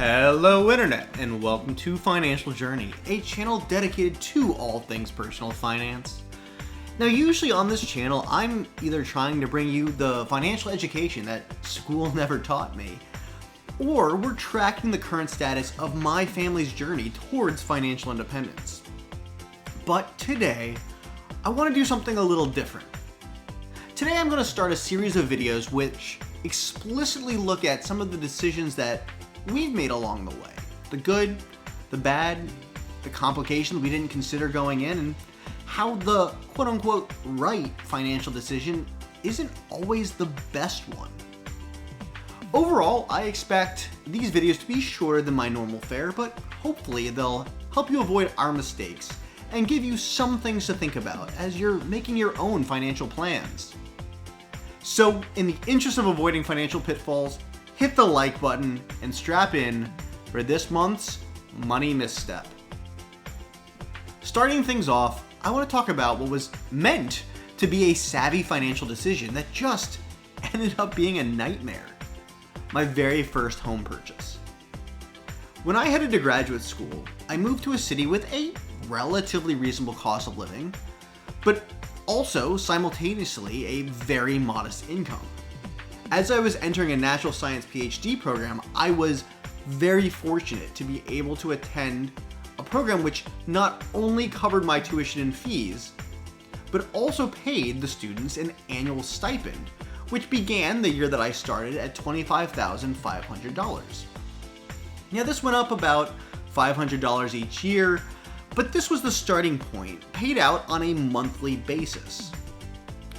Hello Internet, and welcome to Financial Journey, a channel dedicated to all things personal finance. Now usually on this channel, I'm either trying to bring you the financial education that school never taught me, or we're tracking the current status of my family's journey towards financial independence. But today, I want to do something a little different. Today I'm going to start a series of videos which explicitly look at some of the decisions that we've made along the way. The good, the bad, the complications we didn't consider going in, and how the quote-unquote right financial decision isn't always the best one. Overall, I expect these videos to be shorter than my normal fare, but hopefully they'll help you avoid our mistakes and give you some things to think about as you're making your own financial plans. So, in the interest of avoiding financial pitfalls, hit the like button and strap in for this month's money misstep. Starting things off, I want to talk about what was meant to be a savvy financial decision that just ended up being a nightmare. My very first home purchase. When I headed to graduate school, I moved to a city with a relatively reasonable cost of living, but also simultaneously a very modest income. As I was entering a natural science PhD program, I was very fortunate to be able to attend a program which not only covered my tuition and fees, but also paid the students an annual stipend, which began the year that I started at $25,500. Now this went up about $500 each year, but this was the starting point, paid out on a monthly basis.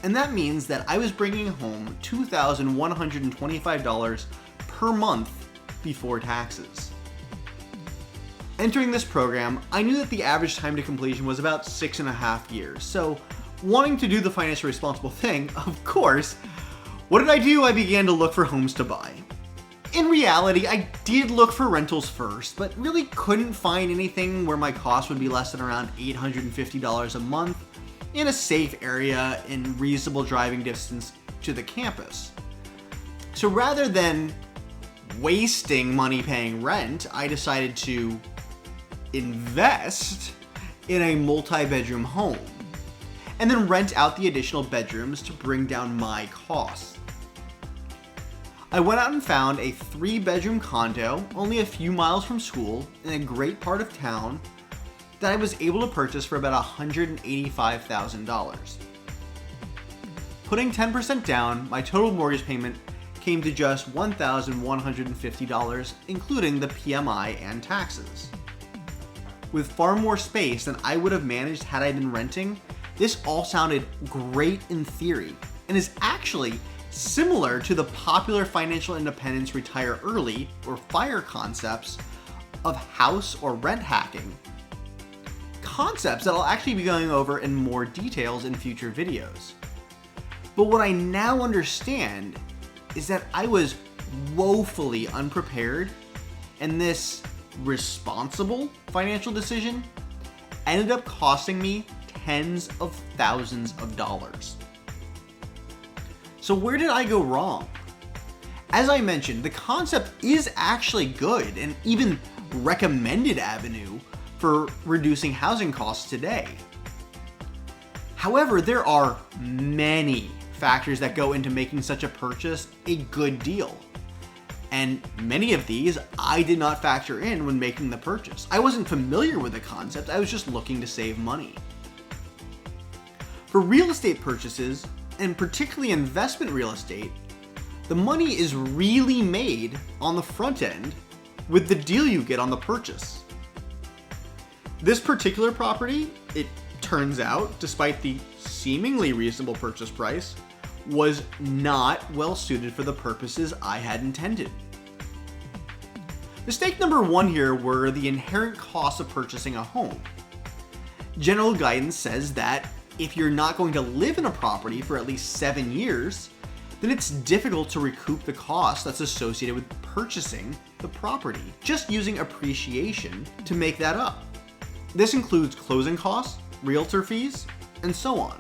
And that means that I was bringing home $2,125 per month before taxes. Entering this program, I knew that the average time to completion was about 6.5 years, so wanting to do the financially responsible thing, of course, what did I do? I began to look for homes to buy. In reality, I did look for rentals first, but really couldn't find anything where my cost would be less than around $850 a month, in a safe area in reasonable driving distance to the campus. So rather than wasting money paying rent, I decided to invest in a multi-bedroom home and then rent out the additional bedrooms to bring down my costs. I went out and found a 3-bedroom condo only a few miles from school in a great part of town that I was able to purchase for about $185,000. Putting 10% down, my total mortgage payment came to just $1,150, including the PMI and taxes. With far more space than I would have managed had I been renting, this all sounded great in theory, and is actually similar to the popular financial independence retire early, or FIRE concepts, of house or rent hacking. Concepts that I'll actually be going over in more details in future videos. But what I now understand is that I was woefully unprepared, and this responsible financial decision ended up costing me tens of thousands of dollars. So where did I go wrong? As I mentioned, the concept is actually good and even recommended avenue for reducing housing costs today. However, there are many factors that go into making such a purchase a good deal. And many of these I did not factor in when making the purchase. I wasn't familiar with the concept, I was just looking to save money. For real estate purchases, and particularly investment real estate, the money is really made on the front end with the deal you get on the purchase. This particular property, it turns out, despite the seemingly reasonable purchase price, was not well suited for the purposes I had intended. Mistake number one here were the inherent costs of purchasing a home. General guidance says that if you're not going to live in a property for at least 7 years, then it's difficult to recoup the cost that's associated with purchasing the property, just using appreciation to make that up. This includes closing costs, realtor fees, and so on.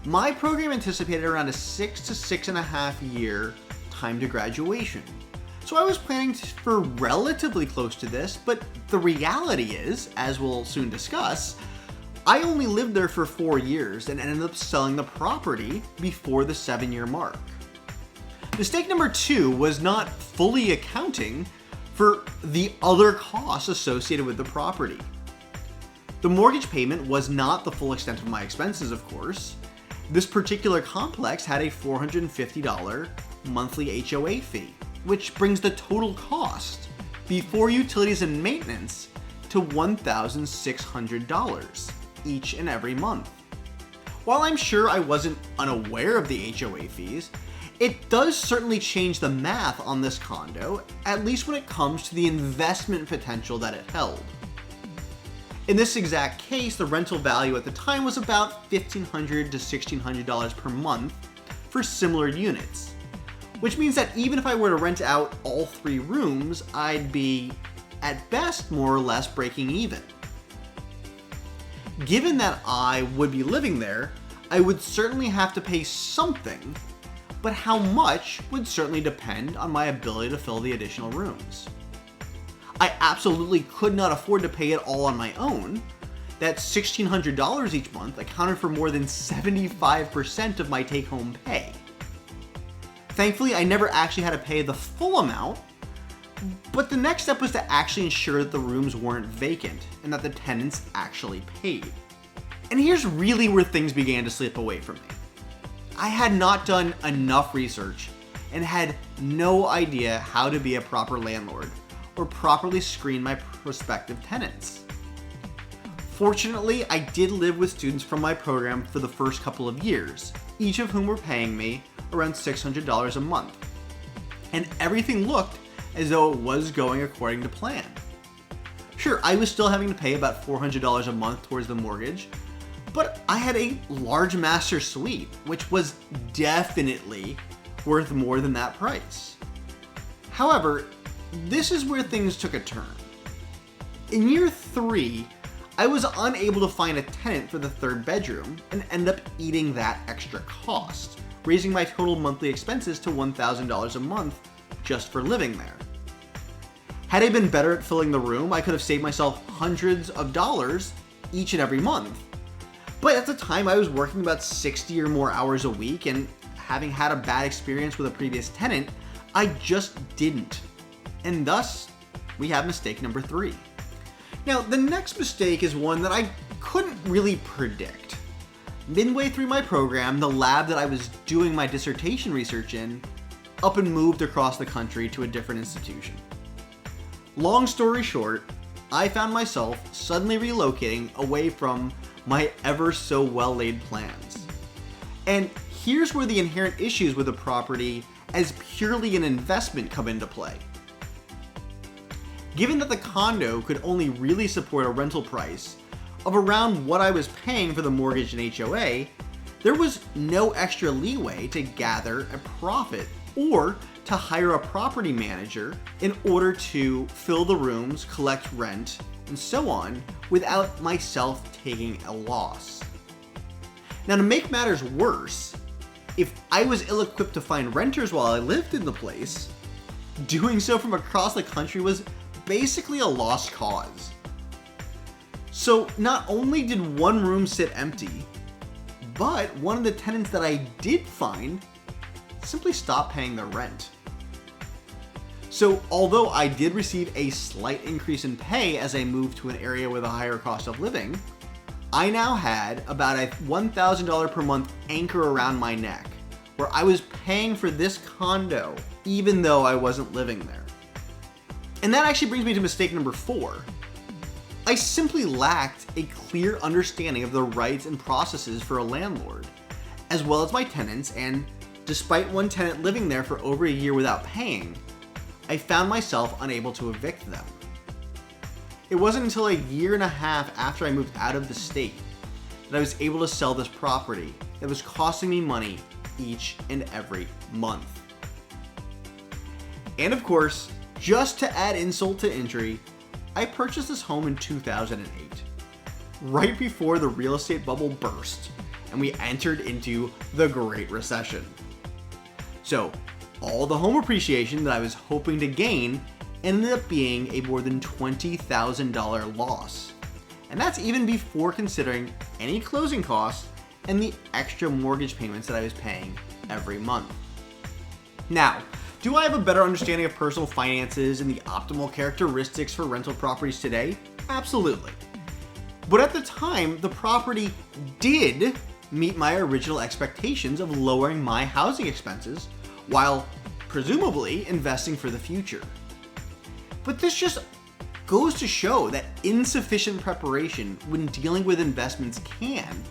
My program anticipated around a 6 to 6.5 year time to graduation. So I was planning for relatively close to this, but the reality is, as we'll soon discuss, I only lived there for 4 years and ended up selling the property before the 7-year mark. Mistake number 2 was not fully accounting for the other costs associated with the property. The mortgage payment was not the full extent of my expenses, of course. This particular complex had a $450 monthly HOA fee, which brings the total cost before utilities and maintenance to $1,600 each and every month. While I'm sure I wasn't unaware of the HOA fees, it does certainly change the math on this condo, at least when it comes to the investment potential that it held. In this exact case, the rental value at the time was about $1,500 to $1,600 per month for similar units, which means that even if I were to rent out all 3 rooms, I'd be, at best, more or less breaking even. Given that I would be living there, I would certainly have to pay something, but how much would certainly depend on my ability to fill the additional rooms. I absolutely could not afford to pay it all on my own. That $1,600 each month accounted for more than 75% of my take-home pay. Thankfully, I never actually had to pay the full amount, but the next step was to actually ensure that the rooms weren't vacant and that the tenants actually paid. And here's really where things began to slip away from me. I had not done enough research and had no idea how to be a proper landlord or properly screen my prospective tenants. Fortunately, I did live with students from my program for the first couple of years, each of whom were paying me around $600 a month. And everything looked as though it was going according to plan. Sure, I was still having to pay about $400 a month towards the mortgage, but I had a large master suite, which was definitely worth more than that price. However, this is where things took a turn. In year 3, I was unable to find a tenant for the 3rd bedroom and ended up eating that extra cost, raising my total monthly expenses to $1,000 a month just for living there. Had I been better at filling the room, I could have saved myself hundreds of dollars each and every month. But at the time, I was working about 60 or more hours a week, and having had a bad experience with a previous tenant, I just didn't. And thus, we have mistake number 3. Now, the next mistake is one that I couldn't really predict. Midway through my program, the lab that I was doing my dissertation research in up and moved across the country to a different institution. Long story short, I found myself suddenly relocating away from my ever so well-laid plans. And here's where the inherent issues with a property as purely an investment come into play. Given that the condo could only really support a rental price of around what I was paying for the mortgage and HOA, there was no extra leeway to gather a profit or to hire a property manager in order to fill the rooms, collect rent, and so on without myself taking a loss. Now, to make matters worse, if I was ill-equipped to find renters while I lived in the place, doing so from across the country was basically a lost cause. So not only did one room sit empty, but one of the tenants that I did find simply stopped paying their rent. So although I did receive a slight increase in pay as I moved to an area with a higher cost of living, I now had about a $1,000 per month anchor around my neck, where I was paying for this condo even though I wasn't living there. And that actually brings me to mistake number 4. I simply lacked a clear understanding of the rights and processes for a landlord, as well as my tenants, and despite one tenant living there for over a year without paying, I found myself unable to evict them. It wasn't until a year and a half after I moved out of the state that I was able to sell this property that was costing me money each and every month. And of course, just to add insult to injury, I purchased this home in 2008, right before the real estate bubble burst and we entered into the Great Recession. So all the home appreciation that I was hoping to gain ended up being a more than $20,000 loss. And that's even before considering any closing costs and the extra mortgage payments that I was paying every month. Now, do I have a better understanding of personal finances and the optimal characteristics for rental properties today? Absolutely. But at the time, the property did meet my original expectations of lowering my housing expenses while presumably investing for the future. But this just goes to show that insufficient preparation when dealing with investments can,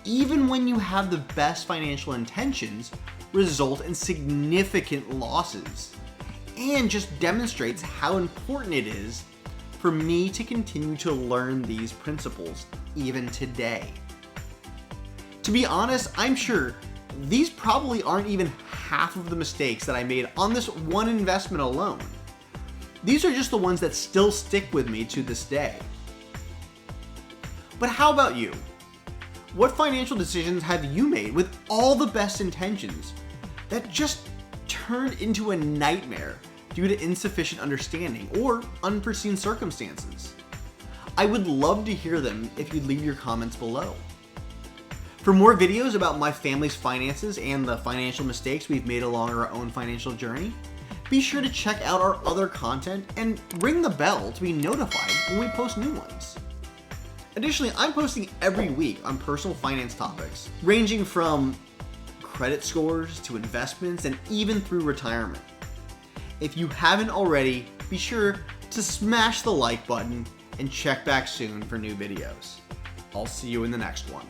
even when you have the best financial intentions, result in significant losses, and just demonstrates how important it is for me to continue to learn these principles even today. To be honest, I'm sure these probably aren't even half of the mistakes that I made on this one investment alone. These are just the ones that still stick with me to this day. But how about you? What financial decisions have you made with all the best intentions that just turned into a nightmare due to insufficient understanding or unforeseen circumstances? I would love to hear them if you'd leave your comments below. For more videos about my family's finances and the financial mistakes we've made along our own financial journey, be sure to check out our other content and ring the bell to be notified when we post new ones. Additionally, I'm posting every week on personal finance topics, ranging from credit scores to investments and even through retirement. If you haven't already, be sure to smash the like button and check back soon for new videos. I'll see you in the next one.